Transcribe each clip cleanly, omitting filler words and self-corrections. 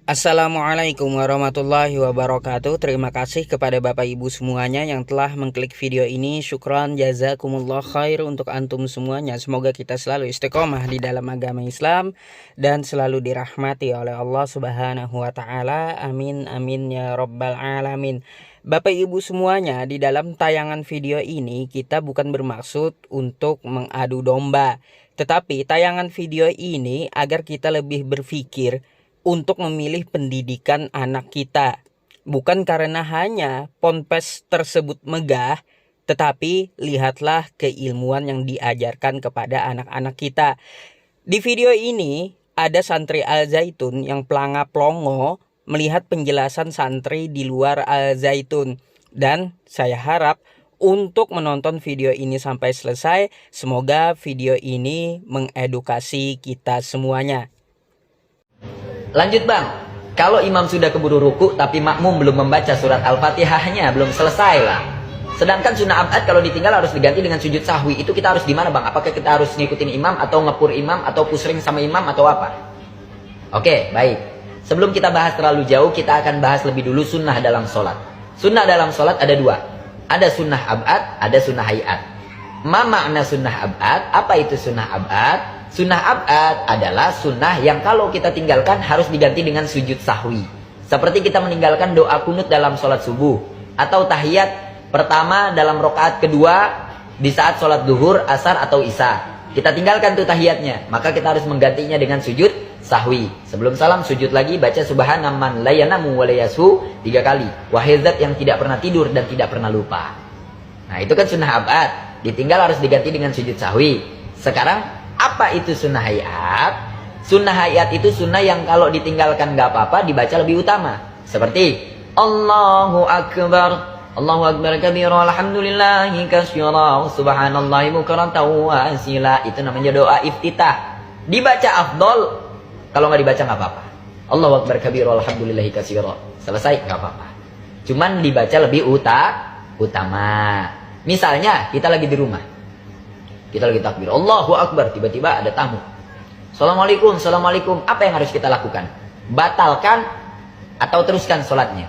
Assalamualaikum warahmatullahi wabarakatuh. Terima kasih kepada Bapak Ibu semuanya yang telah mengklik video ini. Syukran jazakumullah khair untuk antum semuanya. Semoga kita selalu istiqomah di dalam agama Islam dan selalu dirahmati oleh Allah Subhanahu wa taala. Amin amin ya rabbal alamin. Bapak Ibu semuanya, di dalam tayangan video ini kita bukan bermaksud untuk mengadu domba, tetapi tayangan video ini agar kita lebih berpikir untuk memilih pendidikan anak kita. Bukan karena hanya ponpes tersebut megah, tetapi lihatlah keilmuan yang diajarkan kepada anak-anak kita. Di video ini ada santri Al Zaitun yang pelanga-plongo melihat penjelasan santri di luar Al Zaitun. Dan saya harap untuk menonton video ini sampai selesai, semoga video ini mengedukasi kita semuanya. Lanjut bang, kalau imam sudah keburu ruku tapi makmum belum membaca surat Al-Fatihahnya, belum selesai lah. Sedangkan sunnah abad kalau ditinggal harus diganti dengan sujud sahwi. Itu kita harus di mana bang? Apakah kita harus ngikutin imam atau ngepur imam atau pusring sama imam atau apa? Oke, baik. Sebelum kita bahas terlalu jauh, kita akan bahas lebih dulu sunnah dalam sholat. Sunnah dalam sholat ada dua. Ada sunnah abad, ada sunnah hayat. Ma makna sunnah abad? Apa itu sunnah abad? Sunnah abad adalah sunnah yang kalau kita tinggalkan harus diganti dengan sujud sahwi. Seperti kita meninggalkan doa kunut dalam sholat subuh. Atau tahiyat pertama dalam rakaat kedua di saat sholat duhur, asar atau isya. Kita tinggalkan tuh tahiyatnya. Maka kita harus menggantinya dengan sujud sahwi. Sebelum salam sujud lagi baca subhanaman layanamu walayasu 3 kali. Wahai zat yang tidak pernah tidur dan tidak pernah lupa. Nah itu kan sunnah abad. Ditinggal harus diganti dengan sujud sahwi. Sekarang apa itu sunnah hayat? Sunnah hayat itu sunnah yang kalau ditinggalkan gak apa-apa, dibaca lebih utama. Seperti Allahu Akbar, Allahu Akbar kabira, alhamdulillahi katsira, subhanallahi bukratan wa asila. Itu namanya doa iftitah. Dibaca afdol, kalau gak dibaca gak apa-apa. Allahu Akbar kabira, alhamdulillahi katsira. Selesai gak apa-apa. Cuman dibaca lebih utama. Misalnya kita lagi di rumah. Kita lagi takbir, Allahu Akbar, tiba-tiba ada tamu. Assalamualaikum, Assalamualaikum. Apa yang harus kita lakukan? Batalkan atau teruskan sholatnya?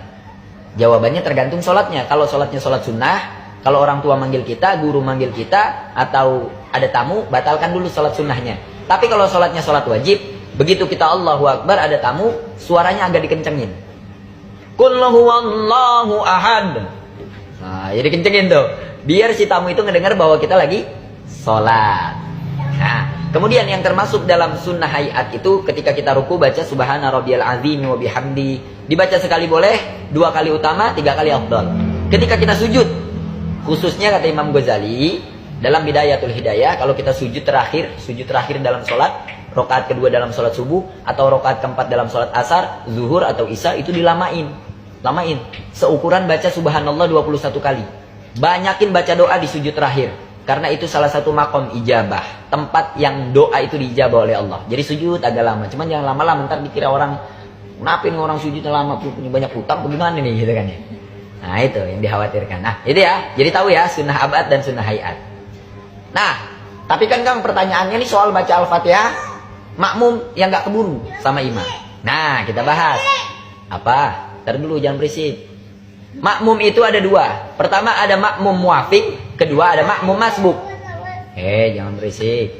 Jawabannya tergantung sholatnya. Kalau sholatnya sholat sunnah, kalau orang tua manggil kita, guru manggil kita, atau ada tamu, batalkan dulu sholat sunnahnya. Tapi kalau sholatnya sholat wajib, begitu kita Allahu Akbar, ada tamu, suaranya agak dikencengin. Qul huwallahu ahad. Nah, jadi kencengin tuh. Biar si tamu itu ngedengar bahwa kita lagi sholat. Nah, kemudian yang termasuk dalam sunnah hayat itu ketika kita ruku baca subhana rabbiyal azim wa bihamdi. Dibaca sekali boleh, 2 kali utama, 3 kali afdal. Ketika kita sujud, khususnya kata Imam Ghazali dalam Bidayatul Hidayah, kalau kita sujud terakhir dalam sholat, rakaat kedua dalam sholat subuh atau rakaat keempat dalam sholat asar, zuhur atau isya, itu lamain. Seukuran baca subhanallah 21 kali. Banyakin baca doa di sujud terakhir. Karena itu salah satu makom ijabah. Tempat yang doa itu diijabah oleh Allah. Jadi sujud agak lama. Cuman jangan lama-lama. Ntar dikira orang, kenapa ini orang sujud lama, punya banyak utang, bagaimana nih gitu kan ya. Nah itu yang dikhawatirkan. Nah itu ya. Jadi tahu ya sunnah abad dan sunnah hayat. Nah tapi kan Kang pertanyaannya ini soal baca Al-Fatihah makmum yang gak keburu sama imam. Nah kita bahas. Apa? Ntar dulu jangan berisik. Makmum itu ada 2. Pertama ada makmum muafik, kedua ada makmum masbuk. Jangan berisik.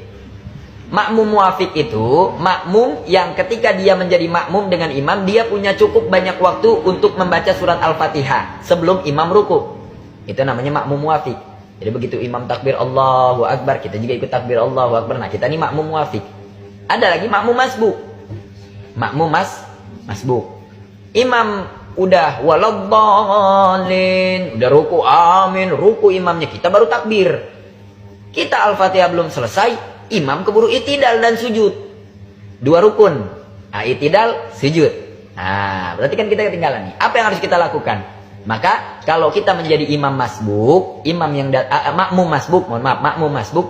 Makmum muafik itu makmum yang ketika dia menjadi makmum dengan imam, dia punya cukup banyak waktu untuk membaca surat Al-Fatihah sebelum imam ruku. Itu namanya makmum muafik. Jadi begitu imam takbir Allahu Akbar, kita juga ikut takbir Allahu Akbar. Nah kita ini makmum muafik. Ada lagi makmum masbuk. Makmum masbuk. Imam udah waladhdallin, udah ruku amin, ruku imamnya, kita baru takbir. Kita Al-Fatihah belum selesai, imam keburu itidal dan sujud. 2 rukun. Nah, itidal, sujud. Nah, berarti kan kita ketinggalan nih. Apa yang harus kita lakukan? Maka kalau kita menjadi imam masbuk, makmum masbuk,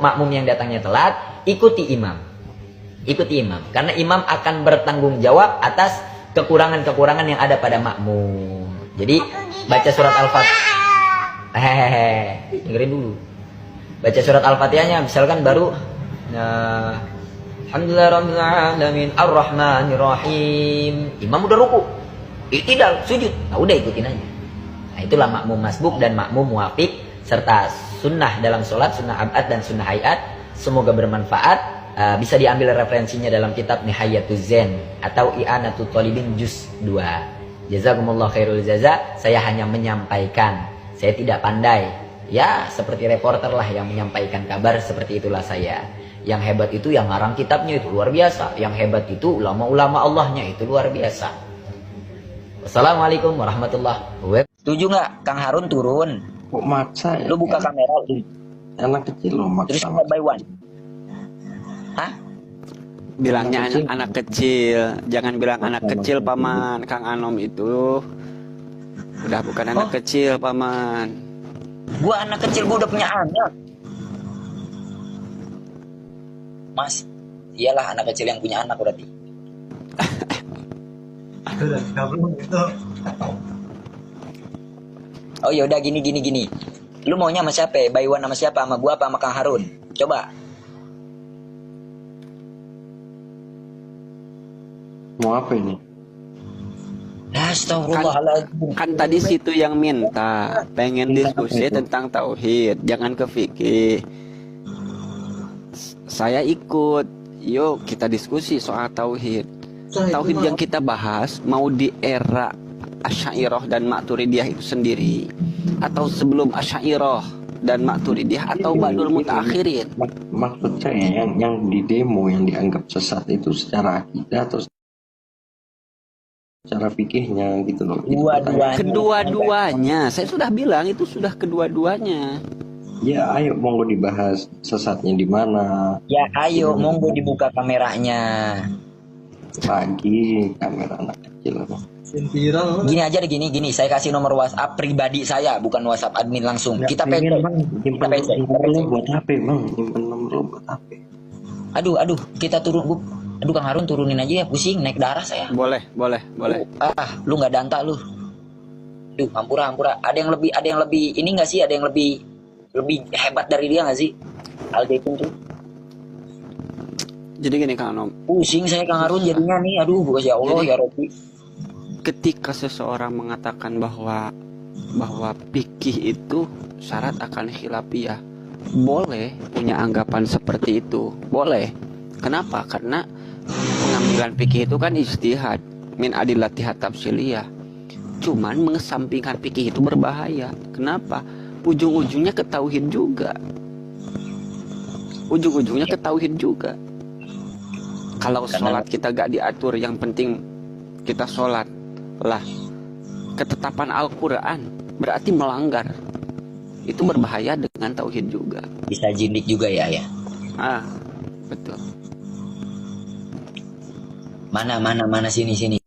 makmum yang datangnya telat, ikuti imam. Karena imam akan bertanggung jawab atas kekurangan-kekurangan yang ada pada makmum. Jadi baca surat Al-Fatihah. Dengerin dulu. Baca surat Al-Fatihahnya misalkan baru Alhamdulillahirabbil alamin arrahmanir rahim. Imam udah ruku, i'tidal, sujud. Nah, udah ikutin aja. Nah, itulah makmum masbuk dan makmum muwafiq serta sunnah dalam sholat, sunnah abad dan sunnah hayat. Semoga bermanfaat. Bisa diambil referensinya dalam kitab Nihayatuz Zen atau I'anatul Thalibin Juz 2. Jazakumullah khairul jaza. Saya hanya menyampaikan. Saya tidak pandai. Ya, seperti reporter lah yang menyampaikan kabar, seperti itulah saya. Yang hebat itu yang ngarang kitabnya, itu luar biasa. Yang hebat itu ulama-ulama Allahnya, itu luar biasa. Wassalamualaikum warahmatullahi wabarakatuh. Setuju nggak Kang Harun turun? Kok maksa ya? Lu buka kamera lu. Anak kecil lo maksa. Terus by one. Hah? Bilangnya anak kecil, jangan bilang anak kecil paman. Kang Anom itu udah bukan anak kecil paman. Gua anak kecil, gua udah punya anak. Mas, iyalah anak kecil yang punya anak berarti. Oh ya udah gini. Lu maunya sama siapa? By one sama siapa? Sama gua apa sama Kang Harun? Coba. Mau apa ini? Astagfirullahaladzim. Kan tadi situ yang minta pengen diskusi tentang tauhid, jangan ke fikih. Saya ikut. Yuk kita diskusi soal tauhid. Tauhid yang kita bahas mau di era Asy'ariyah dan Maturidiyah itu sendiri, atau sebelum Asy'ariyah dan Maturidiyah, atau ba'dul mutaakhirin. Maksud saya yang di demo yang dianggap sesat itu secara akidah atau secara fikihnya gitu loh. Kedua-duanya. Saya sudah bilang itu sudah kedua-duanya. Ya ayo monggo dibahas sesatnya di mana. Ya ayo monggo dibuka kameranya. Lagi kamera anak kecil apa? Gini aja deh, gini. Saya kasih nomor WhatsApp pribadi saya, bukan WhatsApp admin langsung. Kita PC. Kita PC. Buat HP bang, nyimpen nomor lo buat HP. Aduh, kita turun. Aduh Kang Harun turunin aja ya, pusing, naik darah saya. Boleh. Lu nggak danta lu. Duh, hampura. Ada yang lebih ini nggak sih? Ada yang lebih hebat dari dia nggak sih? Al Zaitun tuh. Jadi gini Kang Anom. Pusing saya Kang Harun jadinya nih. Aduh, ya Allah ya Rabbi. Ketika seseorang mengatakan bahwa fikih itu syarat akan khilafiyah, boleh punya anggapan seperti itu, boleh. Kenapa? Karena pengambilan fikih itu kan ijtihad min adillatiha tafsiliyah. Cuman mengesampingkan fikih itu berbahaya. Kenapa? Ujung-ujungnya ke tauhid juga. Kalau sholat kita gak diatur, yang penting kita sholat lah, ketetapan Al-Quran berarti melanggar. Itu berbahaya dengan tauhid juga. Bisa jindik juga ya. Betul. Mana sini.